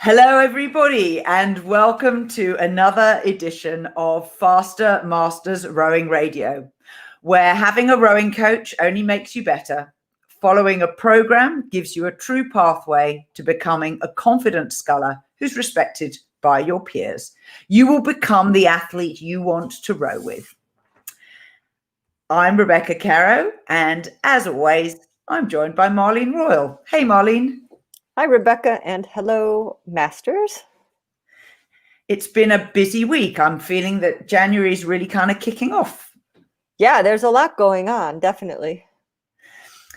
Hello, everybody, and welcome to another edition of Faster Masters Rowing Radio, where having a rowing coach only makes you better. Following a program gives you a true pathway to becoming a confident sculler who's respected by your peers. You will become the athlete you want to row with. I'm Rebecca Caro, and as always, I'm joined by Marlene Royal. Hey, Marlene. Hi, Rebecca, and hello, Masters. It's been a busy week. I'm feeling that January is really kind of kicking off. Yeah, there's a lot going on, definitely.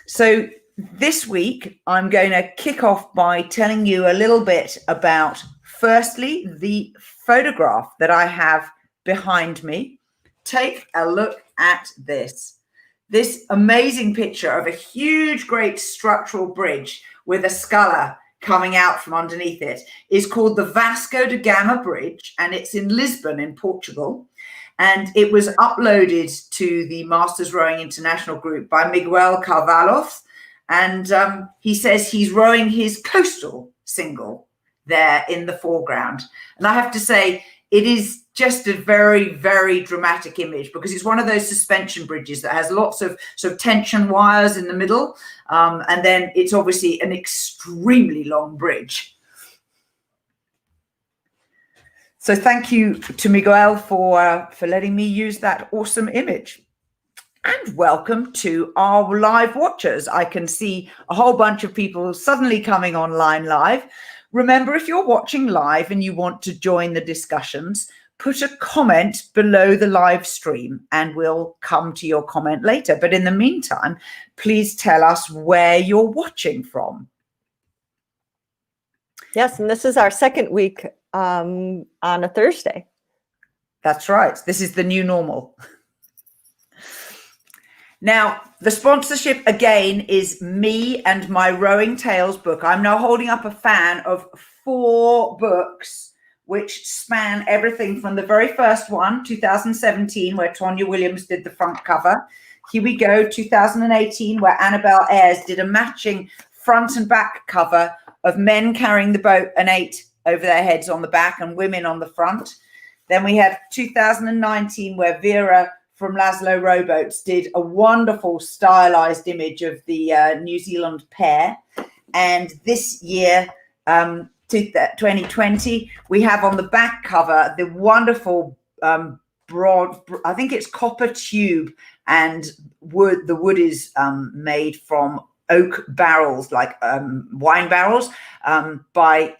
So this week, I'm going to kick off by telling you a little bit about, firstly, the photograph that I have behind me. Take a look at this. This amazing picture of a huge, great structural bridge with a sculler coming out from underneath it is called the Vasco da Gama Bridge, and it's in Lisbon in Portugal. And it was uploaded to the Masters Rowing International group by Miguel Carvalhoff. And he says he's rowing his coastal single there in the foreground. And I have to say, it is just a very, very dramatic image because it's one of those suspension bridges that has lots of sort of tension wires in the middle. And then it's obviously an extremely long bridge. So thank you to Miguel for letting me use that awesome image. And welcome to our live watchers. I can see a whole bunch of people suddenly coming online live. Remember, if you're watching live and you want to join the discussions, put a comment below the live stream and we'll come to your comment later. But in the meantime, please tell us where you're watching from. Yes, and this is our second week on a Thursday. That's right. This is the new normal. Now, the sponsorship again is me and my Rowing Tales book. I'm now holding up a fan of 4 books, which span everything from the very first one, 2017, where Tonya Williams did the front cover. Here we go, 2018, where Annabelle Ayres did a matching front and back cover of men carrying the boat and 8 over their heads on the back and women on the front. Then we have 2019, where Vera from Laszlo Rowboats did a wonderful stylized image of the New Zealand pair. And this year, 2020, we have on the back cover the wonderful broad, I think it's copper tube and wood. The wood is made from oak barrels, like wine barrels, by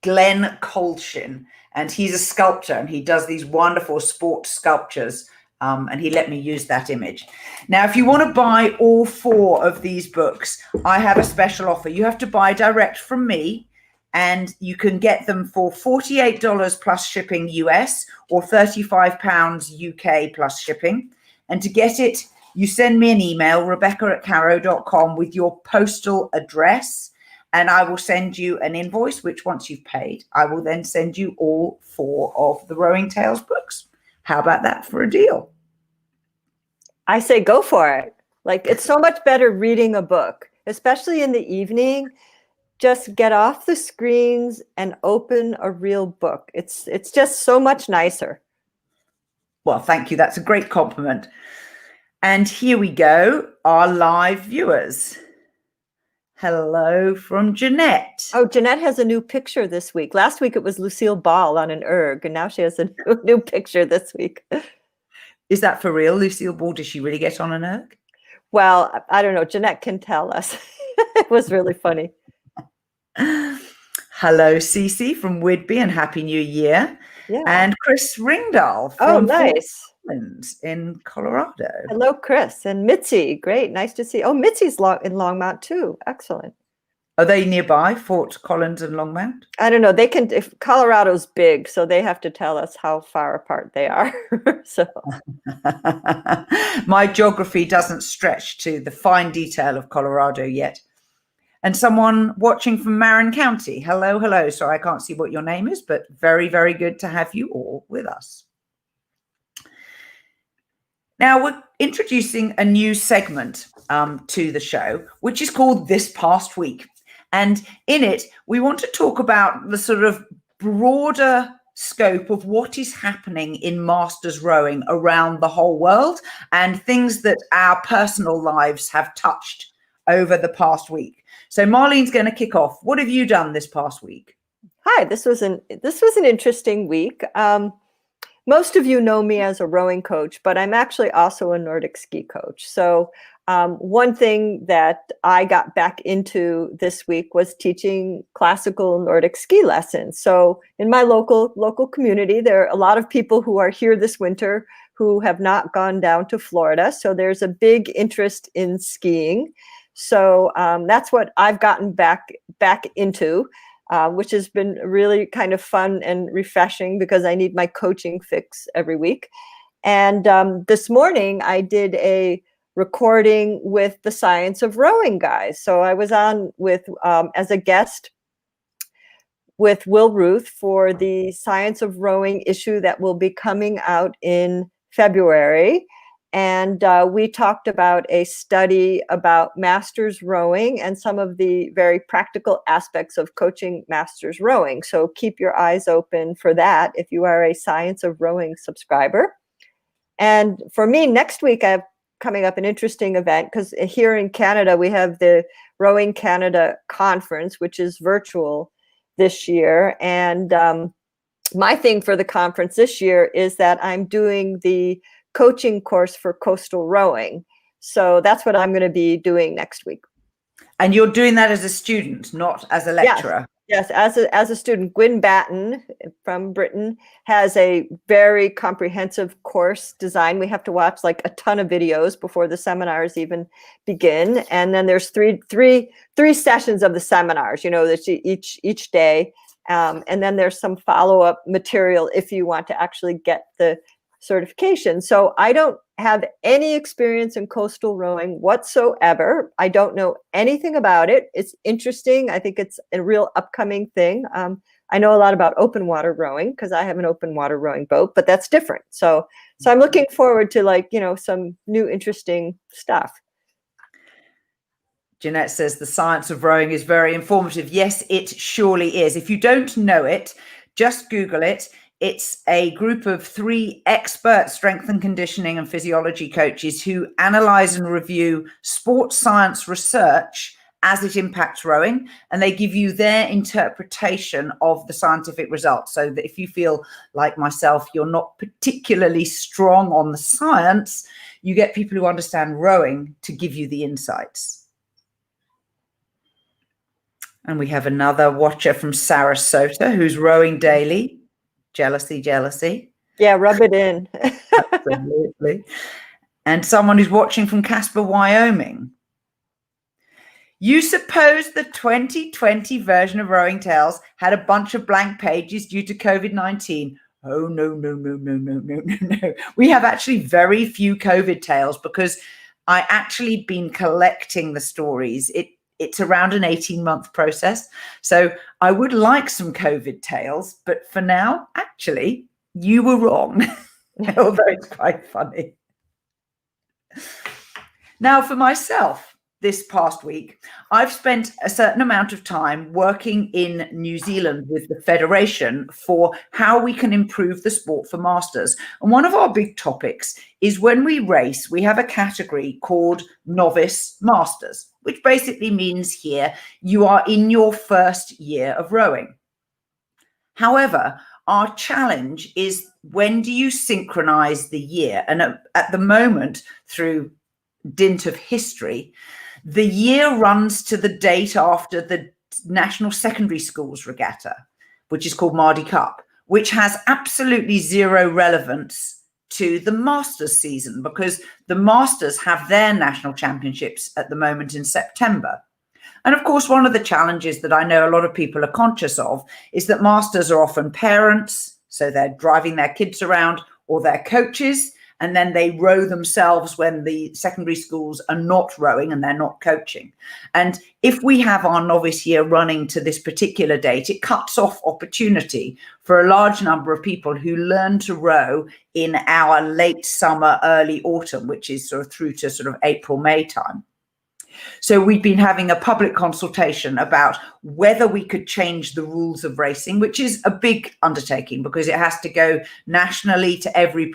Glenn Colshin. And he's a sculptor and he does these wonderful sport sculptures. And he let me use that image. Now, if you want to buy all 4 of these books, I have a special offer. You have to buy direct from me and you can get them for $48 plus shipping US or £35 UK plus shipping. And to get it, you send me an email, rebecca@caro.com, with your postal address. And I will send you an invoice, which once you've paid, I will then send you all 4 of the Rowing Tales books. How about that for a deal? I say go for it. Like, it's so much better reading a book, especially in the evening. Just get off the screens and open a real book. It's just so much nicer. Well, thank you. That's a great compliment. And here we go, our live viewers. Hello from Jeanette. Oh, Jeanette has a new picture this week. Last week it was Lucille Ball on an erg, and now she has a new picture this week. Is that for real, Lucille Ball? Does she really get on an erg? Well, I don't know. Jeanette can tell us. It was really funny. Hello, Cece from Whidbey, and Happy New Year. Yeah. And Chris Ringdahl from nice. In Colorado. Hello, Chris. And Mitzi, great, nice to see. Oh, Mitzi's in Longmont too. Excellent. Are they nearby, Fort Collins and Longmont? I don't know. They can, if Colorado's big, so they have to tell us how far apart they are. So my geography doesn't stretch to the fine detail of Colorado yet. And someone watching from Marin County. Hello, hello. Sorry, I can't see what your name is, but very, very good to have you all with us. Now, we're introducing a new segment to the show, which is called This Past Week. And in it, we want to talk about the sort of broader scope of what is happening in masters rowing around the whole world and things that our personal lives have touched over the past week. So Marlene's going to kick off. What have you done this past week? Hi, this was an interesting week. Most of you know me as a rowing coach, but I'm actually also a Nordic ski coach. So one thing that I got back into this week was teaching classical Nordic ski lessons. So in my local community, there are a lot of people who are here this winter who have not gone down to Florida. So there's a big interest in skiing. So that's what I've gotten back into. Which has been really kind of fun and refreshing because I need my coaching fix every week. And this morning I did a recording with the Science of Rowing guys. So I was on with as a guest with Will Ruth for the Science of Rowing issue that will be coming out in February. And we talked about a study about masters rowing and some of the very practical aspects of coaching masters rowing. So keep your eyes open for that if you are a Science of Rowing subscriber. And for me, next week, I have coming up an interesting event because here in Canada, we have the Rowing Canada Conference, which is virtual this year. And my thing for the conference this year is that I'm doing the coaching course for coastal rowing. So that's what I'm going to be doing next week. And you're doing that as a student, not as a lecturer? Yes, as a student. Guin Batten from Britain has a very comprehensive course design. We have to watch like a ton of videos before the seminars even begin. And then there's three sessions of the seminars, that each day. And then there's some follow-up material if you want to actually get the certification. So I don't have any experience in coastal rowing whatsoever. I don't know anything about it. It's interesting. I think it's a real upcoming thing. I know a lot about open water rowing because I have an open water rowing boat, but that's different. So I'm looking forward to some new interesting stuff. Jeanette says the Science of Rowing is very informative. Yes, it surely is. If you don't know it, just Google it. It's a group of 3 expert strength and conditioning and physiology coaches who analyze and review sports science research as it impacts rowing, and they give you their interpretation of the scientific results. So that if you feel like myself, you're not particularly strong on the science, you get people who understand rowing to give you the insights. And we have another watcher from Sarasota who's rowing daily. Jealousy. Yeah, rub it in. Absolutely. And someone who's watching from Casper, Wyoming. You suppose the 2020 version of Rowing Tales had a bunch of blank pages due to COVID-19? Oh, no. We have actually very few COVID tales because I actually been collecting the stories. It's around an 18-month process. So I would like some COVID tales, but for now, actually, you were wrong. Although it's quite funny. Now, for myself, this past week, I've spent a certain amount of time working in New Zealand with the Federation for how we can improve the sport for masters. And one of our big topics is when we race, we have a category called novice masters, which basically means here you are in your first year of rowing. However, our challenge is when do you synchronize the year? And at the moment, through dint of history, the year runs to the date after the National Secondary Schools Regatta, which is called Mardi Cup, which has absolutely zero relevance to the Masters season because the Masters have their national championships at the moment in September. And of course, one of the challenges that I know a lot of people are conscious of is that Masters are often parents, so they're driving their kids around, or they're coaches, and then they row themselves when the secondary schools are not rowing and they're not coaching. And if we have our novice year running to this particular date, it cuts off opportunity for a large number of people who learn to row in our late summer, early autumn, which is sort of through to sort of April, May time. So we've been having a public consultation about whether we could change the rules of racing, which is a big undertaking because it has to go nationally to every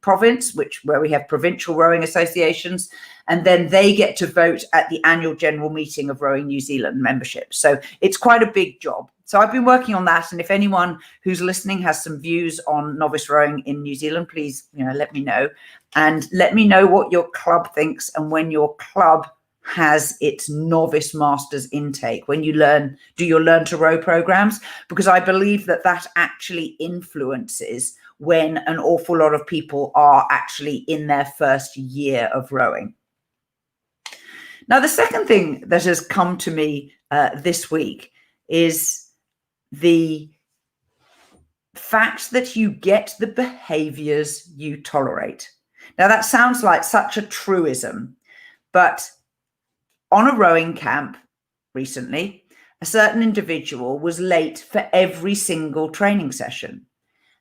province, where we have provincial rowing associations, and then they get to vote at the annual general meeting of Rowing New Zealand membership. So it's quite a big job. So I've been working on that, and if anyone who's listening has some views on novice rowing in New Zealand, please, let me know, and let me know what your club thinks and when your club has its novice masters intake, when you do your learn to row programs, because I believe that actually influences when an awful lot of people are actually in their first year of rowing. Now, the second thing that has come to me this week is the fact that you get the behaviours you tolerate. Now, that sounds like such a truism, but on a rowing camp recently, a certain individual was late for every single training session.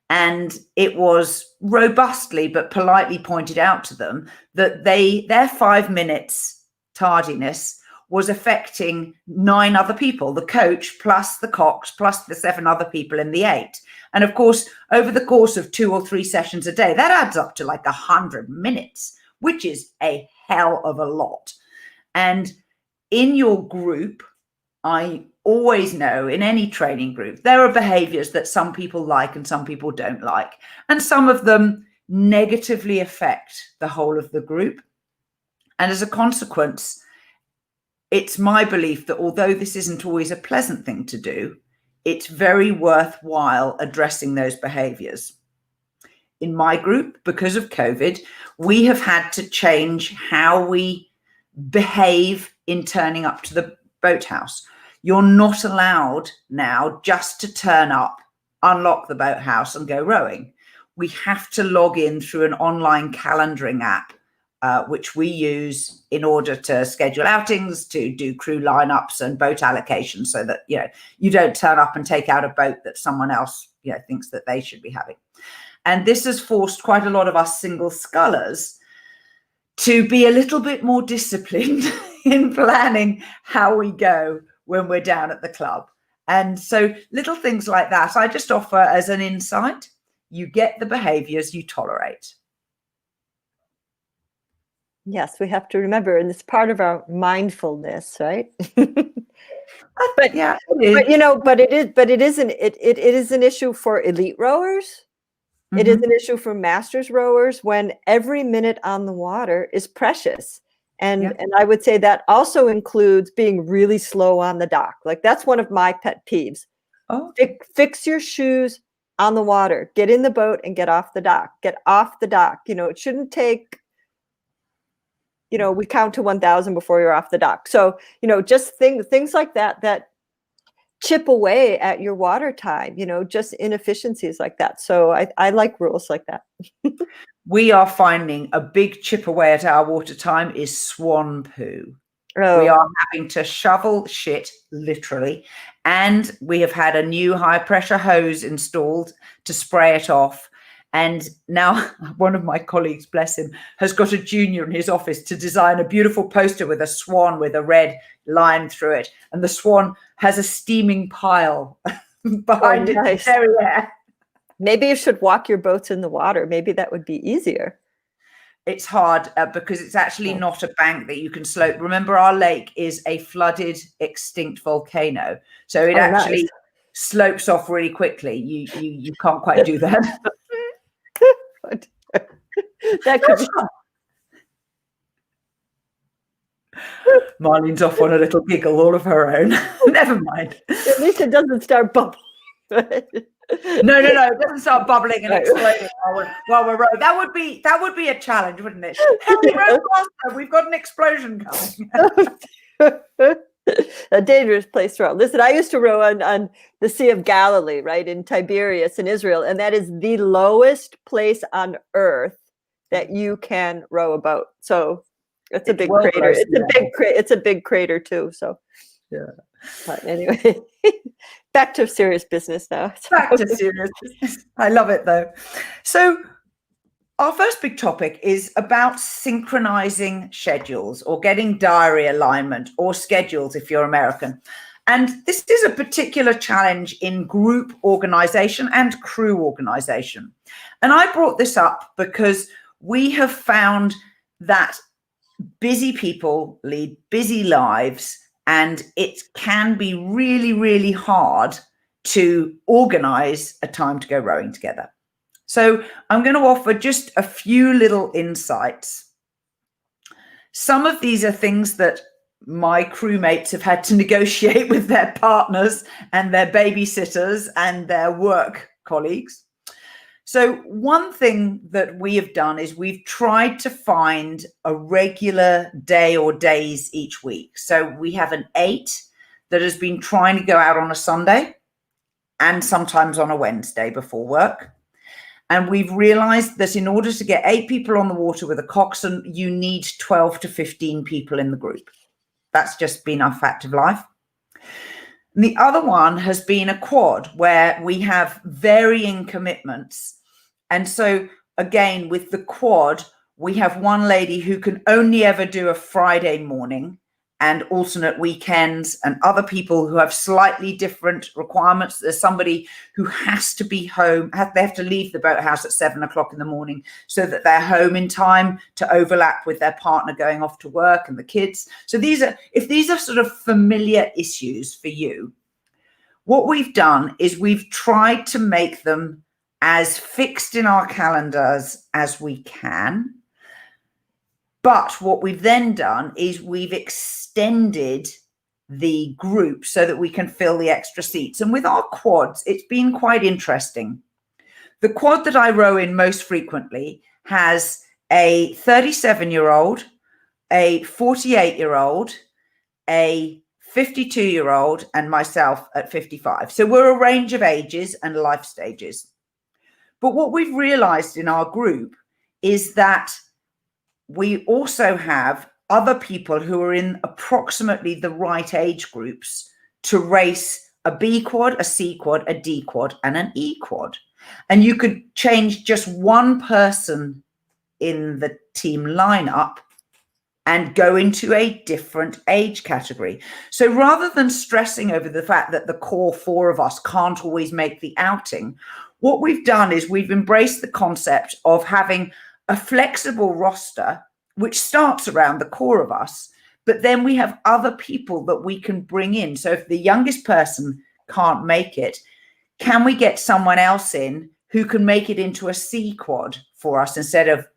And it was robustly but politely pointed out to them that their 5 minutes tardiness was affecting 9 other people, the coach plus the cox plus the 7 other people in the 8. And of course, over the course of 2 or 3 sessions a day, that adds up to like 100 minutes, which is a hell of a lot. And in your group, I always know in any training group, there are behaviors that some people like and some people don't like. And some of them negatively affect the whole of the group. And as a consequence, it's my belief that although this isn't always a pleasant thing to do, it's very worthwhile addressing those behaviors. In my group, because of COVID, we have had to change how we behave in turning up to the boathouse. You're not allowed now just to turn up, unlock the boathouse and go rowing. We have to log in through an online calendaring app, which we use in order to schedule outings, to do crew lineups and boat allocations, so that you don't turn up and take out a boat that someone else thinks that they should be having. And this has forced quite a lot of us single scullers to be a little bit more disciplined in planning how we go when we're down at the club. And so little things like that, I just offer as an insight. You get the behaviors you tolerate. Yes, we have to remember, and it's part of our mindfulness, right? But yeah, it is an issue for elite rowers. Mm-hmm. It is an issue for masters rowers when every minute on the water is precious. And I would say that also includes being really slow on the dock. Like, that's one of my pet peeves. Oh. Fix your shoes on the water. Get in the boat and get off the dock. Get off the dock. It shouldn't take, we count to 1,000 before you're off the dock. So, just things like that chip away at your water time, just inefficiencies like that. So I like rules like that. We are finding a big chip away at our water time is swan poo. Oh. We are having to shovel shit, literally. And we have had a new high pressure hose installed to spray it off. And now one of my colleagues, bless him, has got a junior in his office to design a beautiful poster with a swan with a red line through it. And the swan has a steaming pile behind its derriere. Maybe you should walk your boats in the water. Maybe that would be easier. It's hard because it's actually not a bank that you can slope. Remember, our lake is a flooded, extinct volcano. So it actually slopes off really quickly. You can't quite do that. That could be. Marlene's off on a little giggle all of her own. Never mind. At least it doesn't start bubbling. No, it doesn't start bubbling and exploding while we're rowing. That would be a challenge, wouldn't it? Henry, row faster. We've got an explosion coming. A dangerous place to row. Listen, I used to row on the Sea of Galilee, right, in Tiberias in Israel, and that is the lowest place on earth that you can row a boat. So it's a big crater. It's a big crater too. So yeah. But anyway, back to serious business now. Back to serious business. I love it though. So our first big topic is about synchronizing schedules or getting diary alignment or schedules if you're American. And this is a particular challenge in group organization and crew organization. And I brought this up because we have found that busy people lead busy lives, and it can be really, really hard to organize a time to go rowing together. So I'm going to offer just a few little insights. Some of these are things that my crewmates have had to negotiate with their partners and their babysitters and their work colleagues. So one thing that we have done is we've tried to find a regular day or days each week. So we have an 8 that has been trying to go out on a Sunday and sometimes on a Wednesday before work. And we've realized that in order to get 8 people on the water with a coxswain, you need 12 to 15 people in the group. That's just been our fact of life. And the other one has been a quad where we have varying commitments. And so again, with the quad, we have one lady who can only ever do a Friday morning and alternate weekends, and other people who have slightly different requirements. There's somebody who has to be home, they have to leave the boathouse at 7 o'clock in the morning so that they're home in time to overlap with their partner going off to work and the kids. So if these are sort of familiar issues for you, what we've done is we've tried to make them as fixed in our calendars as we can. But what we've then done is we've extended the group so that we can fill the extra seats. And with our quads, it's been quite interesting. The quad that I row in most frequently has a 37-year-old, a 48-year-old, a 52-year-old, and myself at 55. So we're a range of ages and life stages. But what we've realized in our group is that we also have other people who are in approximately the right age groups to race a B quad, a C quad, a D quad, and an E quad. And you could change just one person in the team lineup and go into a different age category. So rather than stressing over the fact that the core 4 of us can't always make the outing, what we've done is we've embraced the concept of having a flexible roster, which starts around the core of us, but then we have other people that we can bring in. So if the youngest person can't make it, can we get someone else in who can make it into a C quad for us instead of,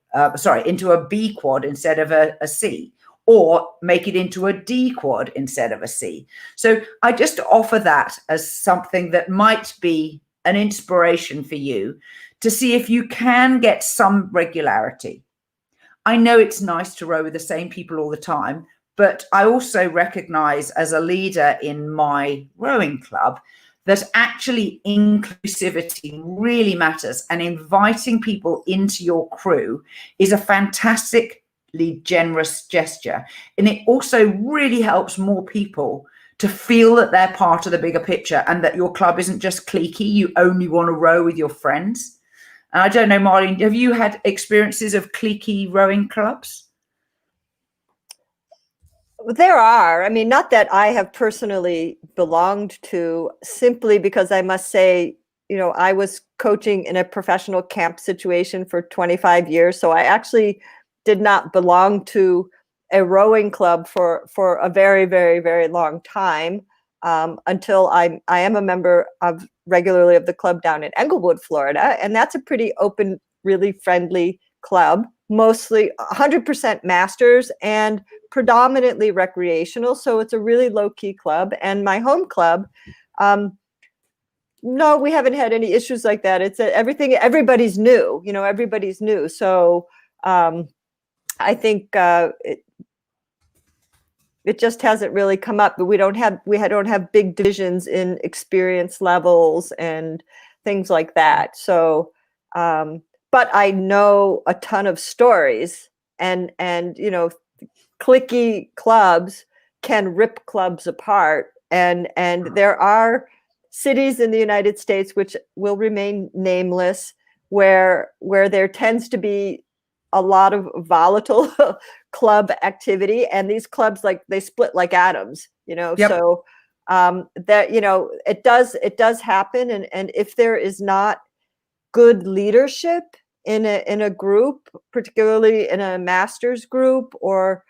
into a B quad instead of a C, or make it into a D quad instead of a C. So I just offer that as something that might be an inspiration for you to see if you can get some regularity. I know it's nice to row with the same people all the time, but I also recognize as a leader in my rowing club that actually inclusivity really matters, and inviting people into your crew is a fantastically generous gesture. And it also really helps more people to feel that they're part of the bigger picture and that your club isn't just cliquey, you only want to row with your friends. And I don't know, Marlene, have you had experiences of cliquey rowing clubs? There are. I mean, not that I have personally belonged to, simply because I must say, I was coaching in a professional camp situation for 25 years. So I actually did not belong to a rowing club for a very, very, very long time, until I am a member regularly of the club down in Englewood, Florida. And that's a pretty open, really friendly club, mostly 100% masters and predominantly recreational. So it's a really low key club. And my home club, no, we haven't had any issues like that. It's everybody's new, everybody's new. So I think it just hasn't really come up, but we don't have big divisions in experience levels and things like that. So, but I know a ton of stories, and cliquey clubs can rip clubs apart. And there are cities in the United States, which will remain nameless, where there tends to be a lot of volatile club activity, and these clubs, like, they split like atoms, Yep. So that, it does happen, and if there is not good leadership in a group, particularly in a master's group or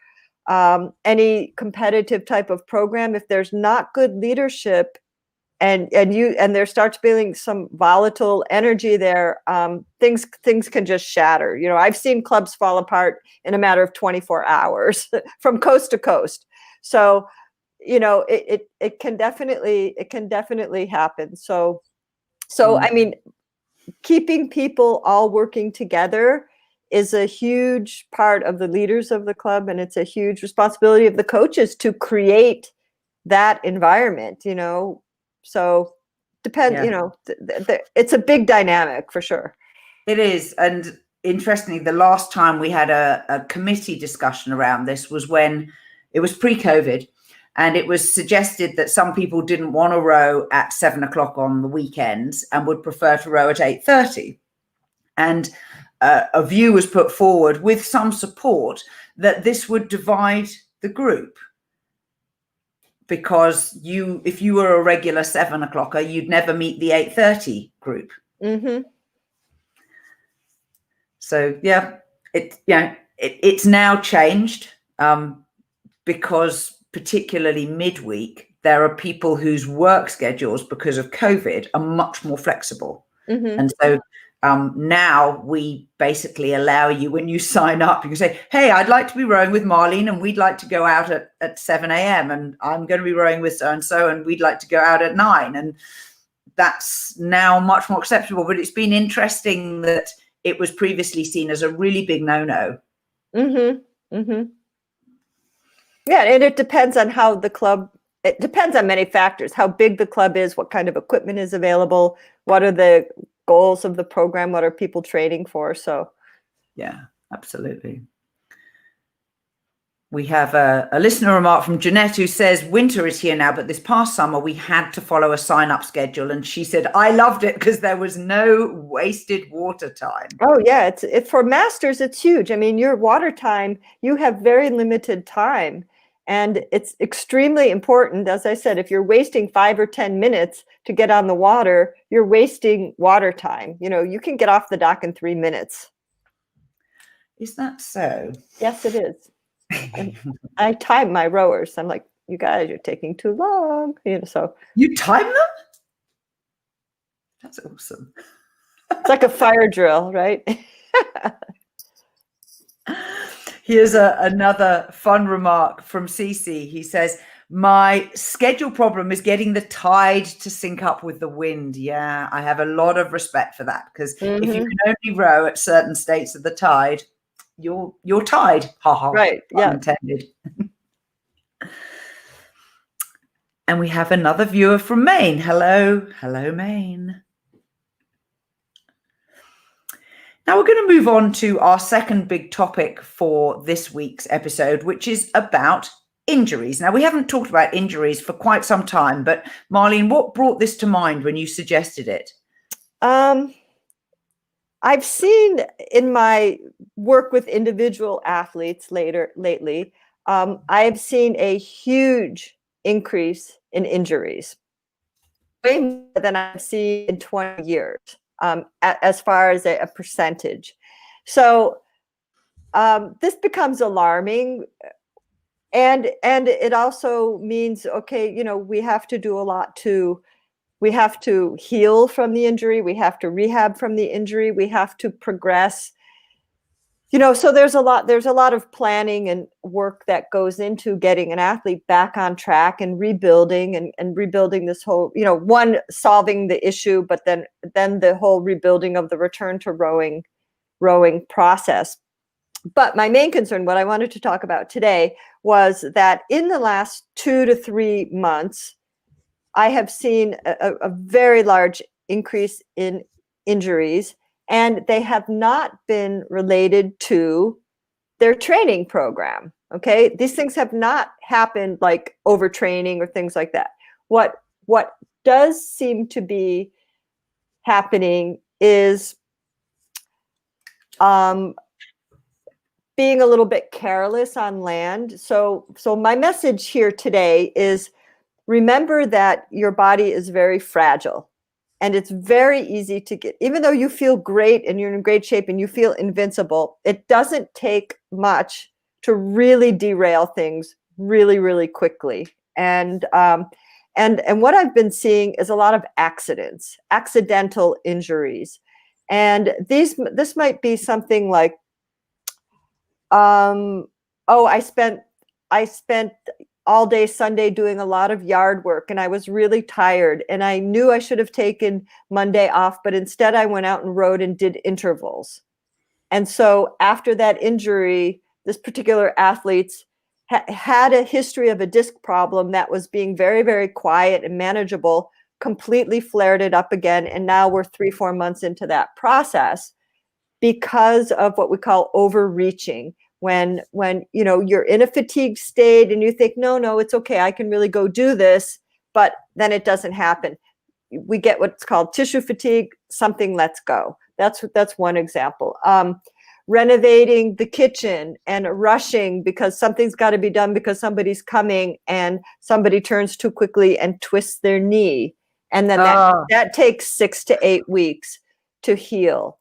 any competitive type of program, if there's not good leadership, and there starts being some volatile energy there, things can just shatter. I've seen clubs fall apart in a matter of 24 hours from coast to coast. So it can definitely happen. So I mean, keeping people all working together is a huge part of the leaders of the club, and it's a huge responsibility of the coaches to create that environment. So depend. It's a big dynamic for sure. It is. And interestingly, the last time we had a committee discussion around this was when it was pre-COVID, and it was suggested that some people didn't want to row at 7 o'clock on the weekends and would prefer to row at 8:30. And a view was put forward with some support that this would divide the group, because if you were a regular 7 o'clocker, you'd never meet the 8:30 group. Mm-hmm. So yeah, it's now changed, because particularly midweek, there are people whose work schedules, because of COVID, are much more flexible. Mm-hmm. And so now we basically allow you, when you sign up, you can say, hey, I'd like to be rowing with Marlene, and we'd like to go out at 7 a.m. and I'm going to be rowing with so-and-so, and we'd like to go out at 9. And that's now much more acceptable. But it's been interesting that it was previously seen as a really big no-no. Mm-hmm. Mm-hmm. Yeah, and it depends on how the club, it depends on many factors, how big the club is, what kind of equipment is available, what are the goals of the program, what are people training for. So yeah, absolutely. We have a listener remark from Jeanette, who says winter is here now, but this past summer we had to follow a sign-up schedule, and she said I loved it because there was no wasted water time. Oh yeah, it's for masters, it's huge. I mean, your water time, you have very limited time, and it's extremely important. As I said, if you're wasting 5 or 10 minutes to get on the water, you're wasting water time. You can get off the dock in 3 minutes. Is that so? Yes, it is. And I time my rowers. I'm like, you guys, you're taking too long. So you time them? That's awesome. It's like a fire drill, right? Here's another fun remark from Cece. He says, my schedule problem is getting the tide to sync up with the wind. Yeah, I have a lot of respect for that, because if you can only row at certain states of the tide, you're tied. Ha ha. Right. Yeah. Intended. And we have another viewer from Maine. Hello, Maine. Now we're going to move on to our second big topic for this week's episode, which is about injuries. Now, we haven't talked about injuries for quite some time, but Marlene, what brought this to mind when you suggested it? I've seen in my work with individual athletes lately, I've seen a huge increase in injuries, way more than I've seen in 20 years, as far as a percentage. So this becomes alarming. And it also means, okay, we have to do a lot we have to heal from the injury. We have to rehab from the injury. We have to progress. So there's a lot of planning and work that goes into getting an athlete back on track and rebuilding and rebuilding this whole, one, solving the issue, but then the whole rebuilding of the return to rowing process. But my main concern, what I wanted to talk about today, was that in the last 2 to 3 months, I have seen a very large increase in injuries, and they have not been related to their training program. Okay, these things have not happened like overtraining or things like that. What does seem to be happening is being a little bit careless on land. So my message here today is, remember that your body is very fragile, and it's very easy to get, even though you feel great and you're in great shape and you feel invincible, it doesn't take much to really derail things really, really quickly. And what I've been seeing is a lot of accidents, accidental injuries. And this might be something like, I spent all day Sunday doing a lot of yard work, and I was really tired, and I knew I should have taken Monday off, but instead I went out and rode and did intervals. And so after that injury, this particular athlete's had a history of a disc problem that was being very, very quiet and manageable, completely flared it up again. And now we're 3-4 months into that process because of what we call overreaching. When you're in a fatigue state and you think, no, it's okay, I can really go do this, but then it doesn't happen. We get what's called tissue fatigue, something lets go. That's one example. Renovating the kitchen and rushing because something's got to be done because somebody's coming, and somebody turns too quickly and twists their knee. And then that takes 6 to 8 weeks to heal.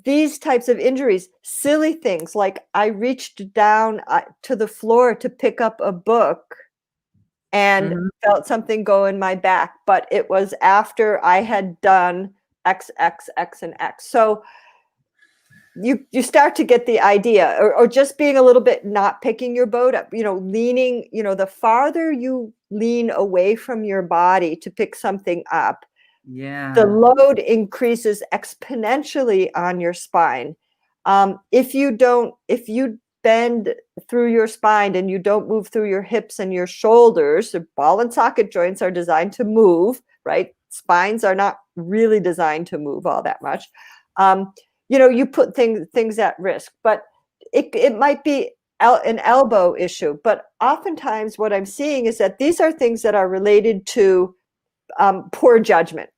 These types of injuries, silly things like I reached down to the floor to pick up a book and felt something go in my back, but it was after I had done X, X, X, and X. So you start to get the idea, or just being a little bit not picking your boat up, leaning, the farther you lean away from your body to pick something up, the load increases exponentially on your spine. If you bend through your spine and you don't move through your hips and your shoulders, the ball and socket joints are designed to move, right? Spines are not really designed to move all that much. You put things at risk, but it might be an elbow issue. But oftentimes what I'm seeing is that these are things that are related to poor judgment.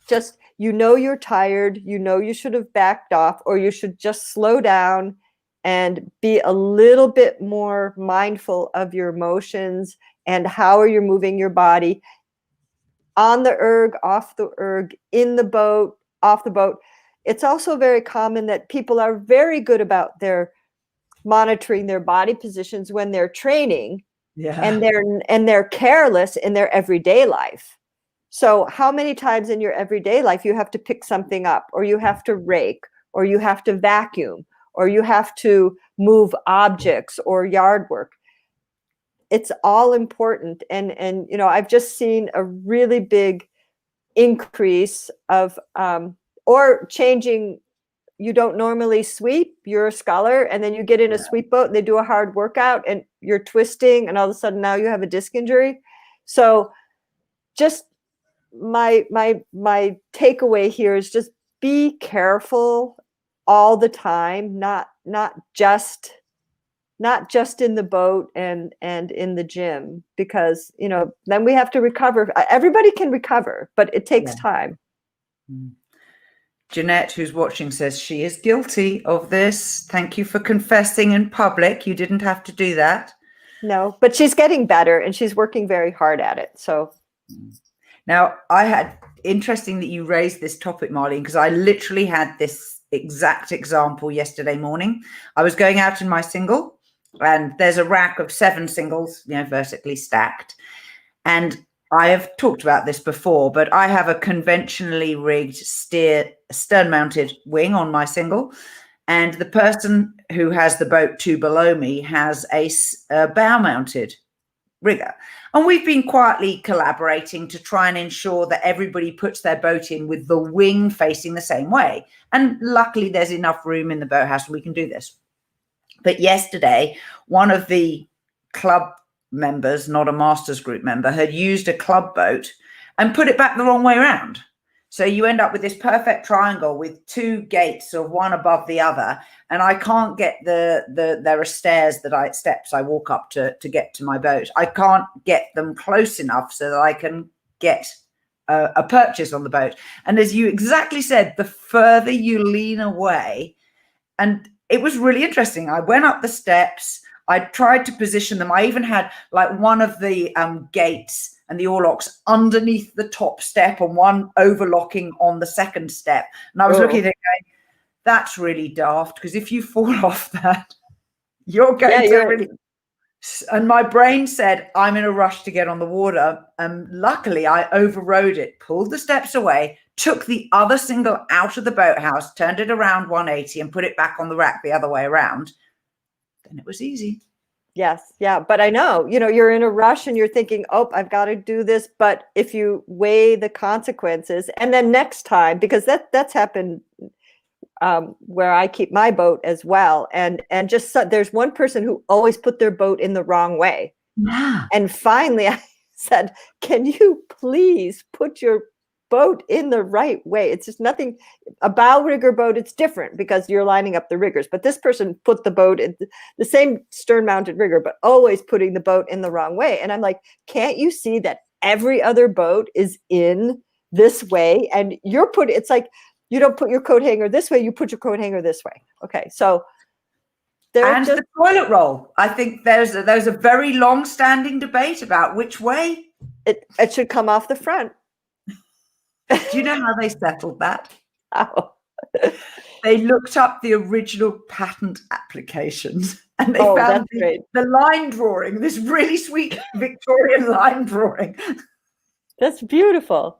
Just, you're tired, you should have backed off, or you should just slow down and be a little bit more mindful of your emotions and how are you moving your body on the erg, off the erg, in the boat, off the boat. It's also very common that people are very good about their monitoring their body positions when they're training, and they're careless in their everyday life. So how many times in your everyday life you have to pick something up, or you have to rake, or you have to vacuum, or you have to move objects or yard work? It's all important. And I've just seen a really big increase of, or changing. You don't normally sweep, you're a sculler, and then you get in a sweep boat and they do a hard workout and you're twisting, and all of a sudden now you have a disc injury. So just my takeaway here is just be careful all the time, not just in the boat and in the gym, because then we have to recover. Everybody can recover, but it takes time. Jeanette, who's watching, says she is guilty of this. Thank you for confessing in public. You didn't have to do that. No, but she's getting better and she's working very hard at it. So now, interesting that you raised this topic, Marlene, because I literally had this exact example yesterday morning. I was going out in my single, and there's a rack of 7 singles, vertically stacked. And I have talked about this before, but I have a conventionally rigged stern-mounted wing on my single, and the person who has the boat 2 below me has a bow-mounted rigger. And we've been quietly collaborating to try and ensure that everybody puts their boat in with the wing facing the same way. And luckily, there's enough room in the boathouse we can do this. But yesterday, one of the club members, not a master's group member, had used a club boat and put it back the wrong way around. So you end up with this perfect triangle with 2 gates of one above the other. And I can't get there are steps I walk up to get to my boat. I can't get them close enough so that I can get a purchase on the boat. And as you exactly said, the further you lean away, and it was really interesting. I went up the steps. I tried to position them. I even had like one of the gates and the oarlocks underneath the top step and one overlocking on the second step. And I was looking at it going, that's really daft, because if you fall off that, you're going to really... And my brain said, I'm in a rush to get on the water. And luckily, I overrode it, pulled the steps away, took the other single out of the boathouse, turned it around 180 and put it back on the rack the other way around. Then it was easy. Yes. Yeah. But I know, you're in a rush and you're thinking, oh, I've got to do this. But if you weigh the consequences, and then next time, because that's happened where I keep my boat as well. And just there's one person who always put their boat in the wrong way. Yeah. And finally I said, can you please put your boat in the right way? It's just nothing. A bow rigger boat, it's different because you're lining up the riggers. But this person put the boat in the same stern mounted rigger, but always putting the boat in the wrong way. And I'm like, can't you see that every other boat is in this way? And it's like, you don't put your coat hanger this way, you put your coat hanger this way. Okay, so the toilet roll. I think there's a very long-standing debate about which way it should come off the front. Do you know how they settled that? How? They looked up the original patent applications and they found the line drawing, this really sweet Victorian line drawing. That's beautiful.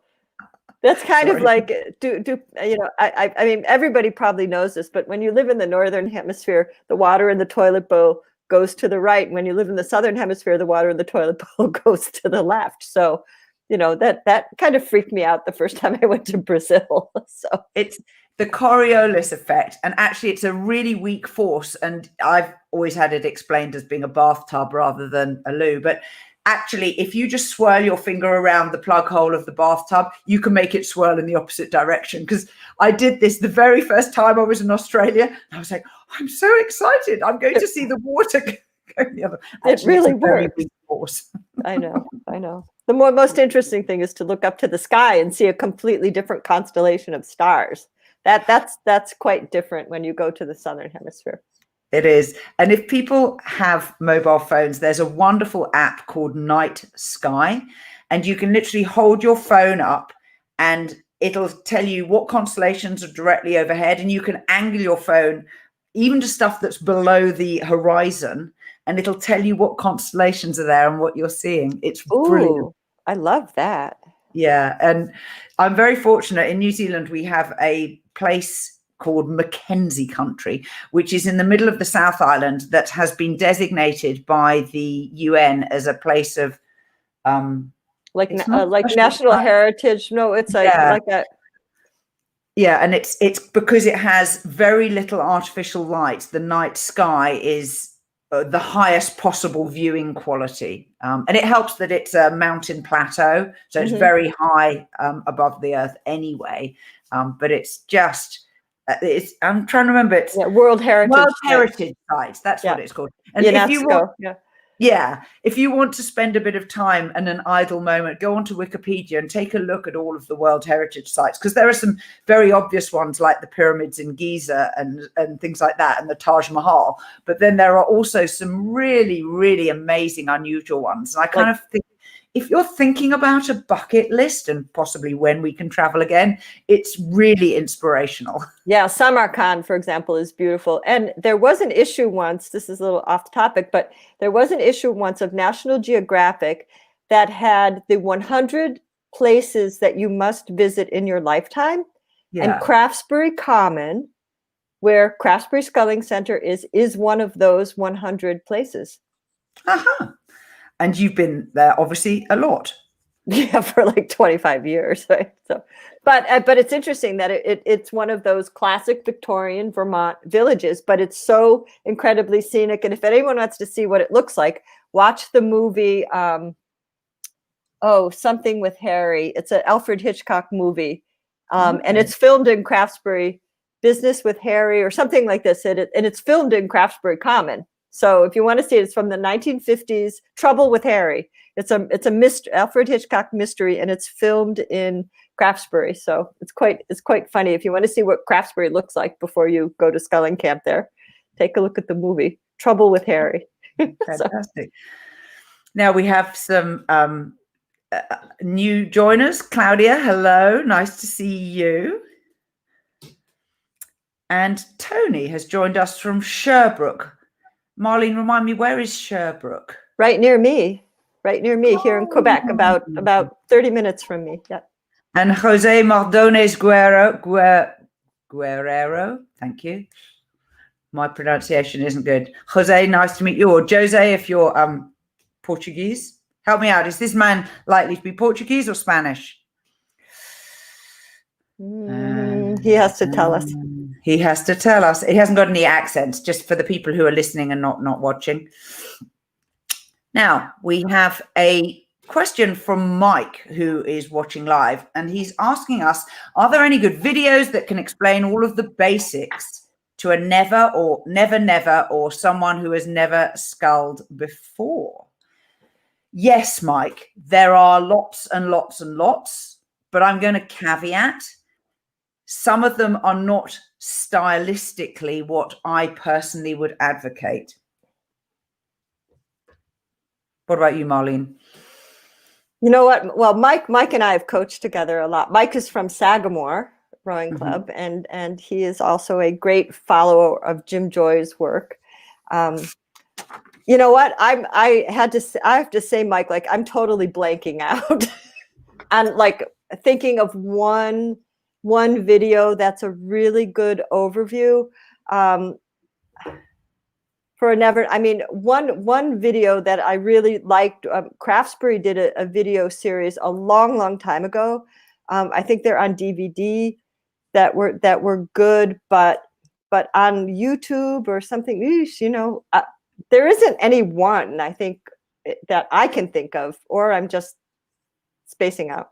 That's kind of like, I mean, everybody probably knows this, but when you live in the Northern Hemisphere, the water in the toilet bowl goes to the right. When you live in the Southern Hemisphere, the water in the toilet bowl goes to the left. So, that kind of freaked me out the first time I went to Brazil. So it's the Coriolis effect. And actually, it's a really weak force. And I've always had it explained as being a bathtub rather than a loo. But actually, if you just swirl your finger around the plug hole of the bathtub, you can make it swirl in the opposite direction. Because I did this the very first time I was in Australia. And I was like, I'm so excited. I'm going to see the water go the other. Actually, it really works. Weak force. I know. The most interesting thing is to look up to the sky and see a completely different constellation of stars. That's quite different when you go to the Southern Hemisphere. It is. And if people have mobile phones, there's a wonderful app called Night Sky, and you can literally hold your phone up and it'll tell you what constellations are directly overhead, and you can angle your phone even to stuff that's below the horizon, and it'll tell you what constellations are there and what you're seeing. It's brilliant. I love that. Yeah. And I'm very fortunate. In New Zealand, we have a place called Mackenzie Country, which is in the middle of the South Island, that has been designated by the UN as a place of like national heritage. No, it's like a and it's because it has very little artificial light. The night sky is the highest possible viewing quality, and it helps that it's a mountain plateau, so it's very high above the earth anyway, but it's just I'm trying to remember. It's World Heritage Sites. That's what it's called. And UNESCO, if you want to spend a bit of time and an idle moment, go onto Wikipedia and take a look at all of the World Heritage Sites, because there are some very obvious ones like the pyramids in Giza and things like that, and the Taj Mahal. But then there are also some really, really amazing, unusual ones. And I kind of think, if you're thinking about a bucket list and possibly when we can travel again, it's really inspirational. Yeah, Samarkand, for example, is beautiful. And there was an issue once, this is a little off the topic, but there was an issue once of National Geographic that had the 100 places that you must visit in your lifetime. Yeah. And Craftsbury Common, where Craftsbury Sculling Center is one of those 100 places. Uh-huh. And you've been there, obviously, a lot. Yeah, for like 25 years, right? So, but it's interesting that it's one of those classic Victorian Vermont villages, but it's so incredibly scenic. And if anyone wants to see what it looks like, watch the movie. Something with Harry. It's an Alfred Hitchcock movie, and it's filmed in Craftsbury. Business with Harry, or something like this, and it's filmed in Craftsbury Common. So if you want to see it, it's from the 1950s, Trouble with Harry. It's a mystery, Alfred Hitchcock mystery, and it's filmed in Craftsbury. So it's quite funny. If you want to see what Craftsbury looks like before you go to sculling camp there, take a look at the movie Trouble with Harry. Fantastic. Now we have some new joiners. Claudia, hello. Nice to see you. And Tony has joined us from Sherbrooke. Marlene, remind me, where is Sherbrooke? Right near me here in Quebec, about 30 minutes from me. Yeah. And Jose Mardones Guerrero, thank you. My pronunciation isn't good. Jose, nice to meet you. Or Jose, if you're Portuguese. Help me out. Is this man likely to be Portuguese or Spanish? He has to tell us. He has to tell us. He hasn't got any accents, just for the people who are listening and not watching. Now, we have a question from Mike, who is watching live, and he's asking us, are there any good videos that can explain all of the basics to a never or someone who has never sculled before? Yes, Mike, there are lots and lots and lots, but I'm going to caveat, some of them are not stylistically what I personally would advocate. What about you, Marlene? You know what? Well, Mike and I have coached together a lot. Mike is from Sagamore Rowing Club, and he is also a great follower of Jim Joy's work. You know what? I have to say, Mike, like I'm totally blanking out. And like thinking of one video that's a really good overview. One video that I really liked, Craftsbury did a video series a long time ago. I think they're on DVD that were good, but on YouTube or something, there isn't any one, I think, that I can think of, or I'm just spacing out.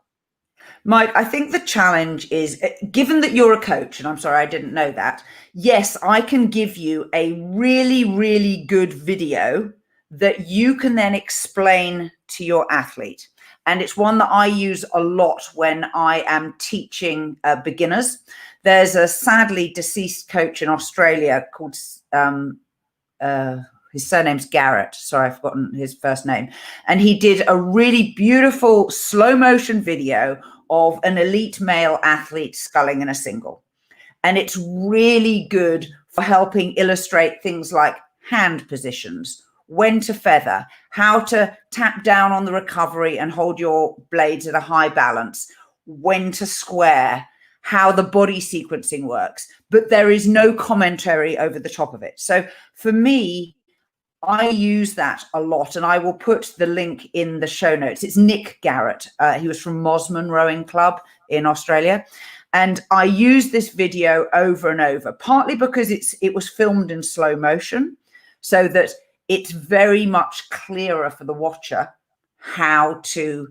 Mike, I think the challenge is, given that you're a coach, and I'm sorry, I didn't know that. Yes, I can give you a really, really good video that you can then explain to your athlete. And it's one that I use a lot when I am teaching beginners. There's a sadly deceased coach in Australia called, his surname's Garrett. Sorry, I've forgotten his first name. And he did a really beautiful slow motion video of an elite male athlete sculling in a single. And it's really good for helping illustrate things like hand positions, when to feather, how to tap down on the recovery and hold your blades at a high balance, when to square, how the body sequencing works. But there is no commentary over the top of it. So for me, I use that a lot, and I will put the link in the show notes. It's Nick Garrett. He was from Mosman Rowing Club in Australia. And I use this video over and over, partly because it was filmed in slow motion, so that it's very much clearer for the watcher how to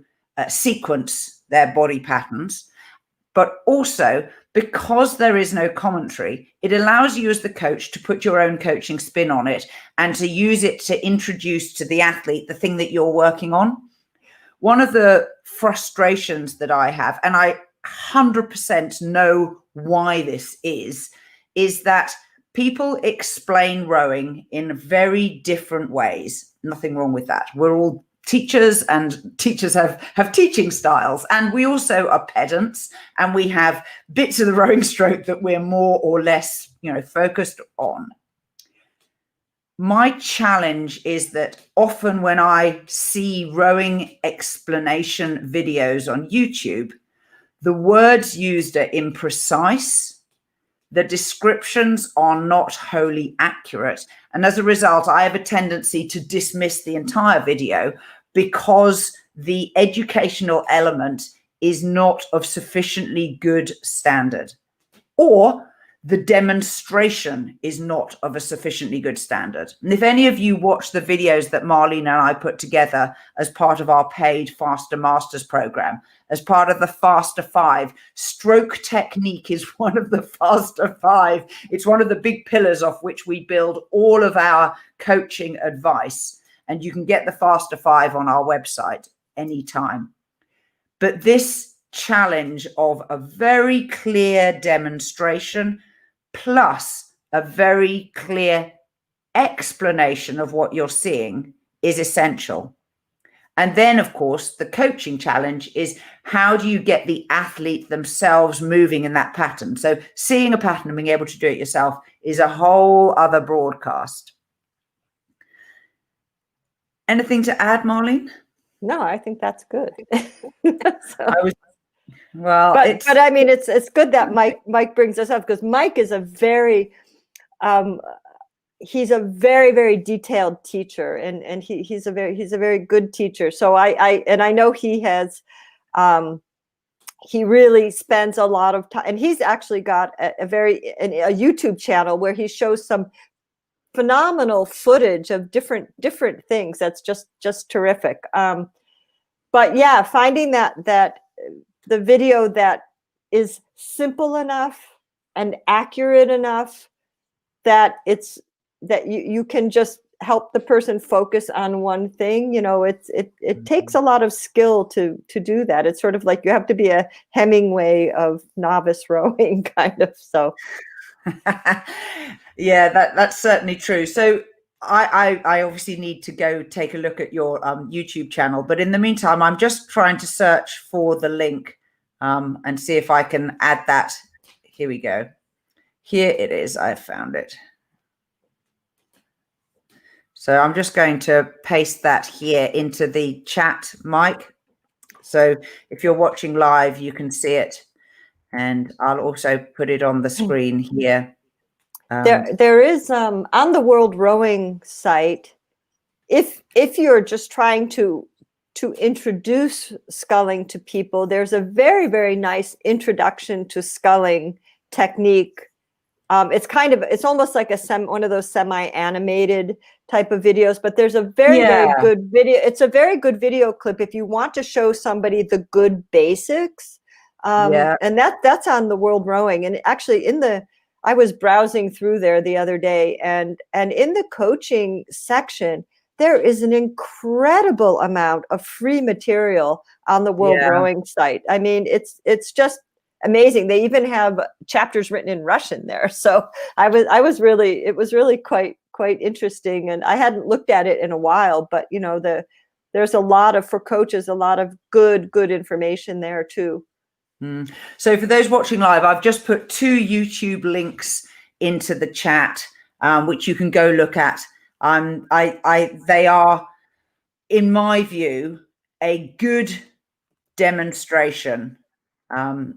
sequence their body patterns. But also, because there is no commentary, it allows you as the coach to put your own coaching spin on it and to use it to introduce to the athlete the thing that you're working on. One of the frustrations that I have, and I 100% know why this is that people explain rowing in very different ways. Nothing wrong with that. We're all teachers, and teachers have teaching styles, and we also are pedants, and we have bits of the rowing stroke that we're more or less focused on. My challenge is that often when I see rowing explanation videos on YouTube, the words used are imprecise, the descriptions are not wholly accurate, and as a result I have a tendency to dismiss the entire video because the educational element is not of sufficiently good standard, or the demonstration is not of a sufficiently good standard. And if any of you watch the videos that Marlene and I put together as part of our paid Faster Masters program, as part of the Faster 5, stroke technique is one of the Faster 5. It's one of the big pillars off which we build all of our coaching advice. And you can get the Faster 5 on our website anytime. But this challenge of a very clear demonstration plus a very clear explanation of what you're seeing is essential. And then, of course, the coaching challenge is how do you get the athlete themselves moving in that pattern? So seeing a pattern and being able to do it yourself is a whole other broadcast. Anything to add, Marlene? No, I think that's good. But I mean, it's good that Mike brings us up, because Mike is a very he's a very, very detailed teacher, and he's a very good teacher. So I know he has he really spends a lot of time, and he's actually got a YouTube channel where he shows some phenomenal footage of different things. That's just terrific. But yeah, finding that the video that is simple enough and accurate enough that you can just help the person focus on one thing. You know, it takes a lot of skill to do that. It's sort of like you have to be a Hemingway of novice rowing, kind of. So yeah, that's certainly true. So I obviously need to go take a look at your YouTube channel, but in the meantime, I'm just trying to search for the link and see if I can add that. Here we go. Here it is. I found it. So I'm just going to paste that here into the chat, Mike. So if you're watching live, you can see it. And I'll also put it on the screen here. There is on the World Rowing site, if you're just trying to introduce sculling to people, there's a very, very nice introduction to sculling technique. It's almost like one of those semi-animated type of videos, but there's a very good video. It's a very good video clip if you want to show somebody the good basics. And that's on the World Rowing. And actually I was browsing through there the other day, and in the coaching section, there is an incredible amount of free material on the World Rowing site. I mean, it's just amazing. They even have chapters written in Russian there. So it was really quite interesting. And I hadn't looked at it in a while, but you know, there's a lot of, for coaches, a lot of good information there too. So for those watching live, I've just put 2 YouTube links into the chat, which you can go look at. They are, in my view, a good demonstration. And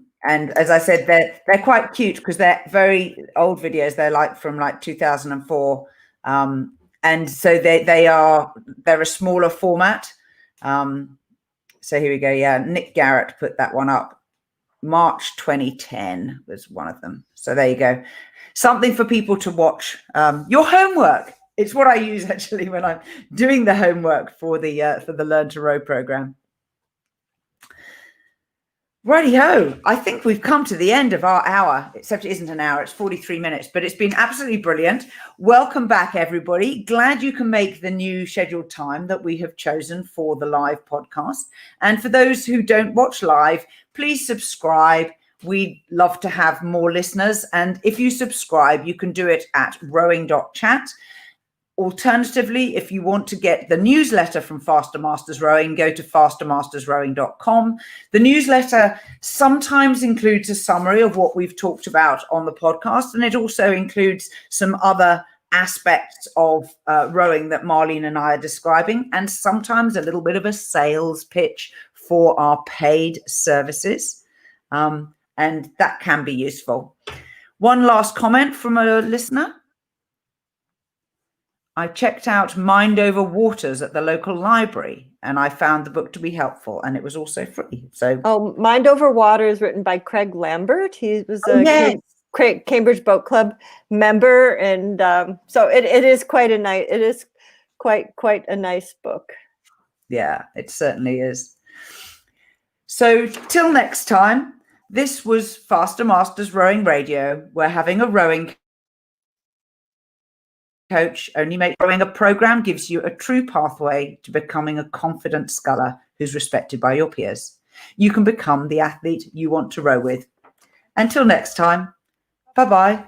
as I said, they're quite cute because they're very old videos. They're from 2004. And so they're a smaller format. So here we go. Yeah, Nick Garrett put that one up. March 2010 was one of them. So there you go. Something for people to watch. Your homework. It's what I use actually when I'm doing the homework for the Learn to Row program. Righty-ho. I think we've come to the end of our hour, except it isn't an hour, it's 43 minutes, but it's been absolutely brilliant. Welcome back, everybody. Glad you can make the new scheduled time that we have chosen for the live podcast. And for those who don't watch live, please subscribe. We'd love to have more listeners. And if you subscribe, you can do it at rowing.chat. Alternatively, if you want to get the newsletter from Faster Masters Rowing, go to fastermastersrowing.com. The newsletter sometimes includes a summary of what we've talked about on the podcast, and it also includes some other aspects of rowing that Marlene and I are describing, and sometimes a little bit of a sales pitch for our paid services, and that can be useful. One last comment from a listener. I checked out Mind Over Waters at the local library, and I found the book to be helpful, and it was also free. So, Mind Over Water is written by Craig Lambert. He was a Cambridge Boat Club member, and so it is quite a nice. It is quite a nice book. Yeah, it certainly is. So till next time, this was Faster Masters Rowing Radio. We're having a rowing coach. Only Make Rowing a program gives you a true pathway to becoming a confident sculler who's respected by your peers. You can become the athlete you want to row with. Until next time, bye-bye.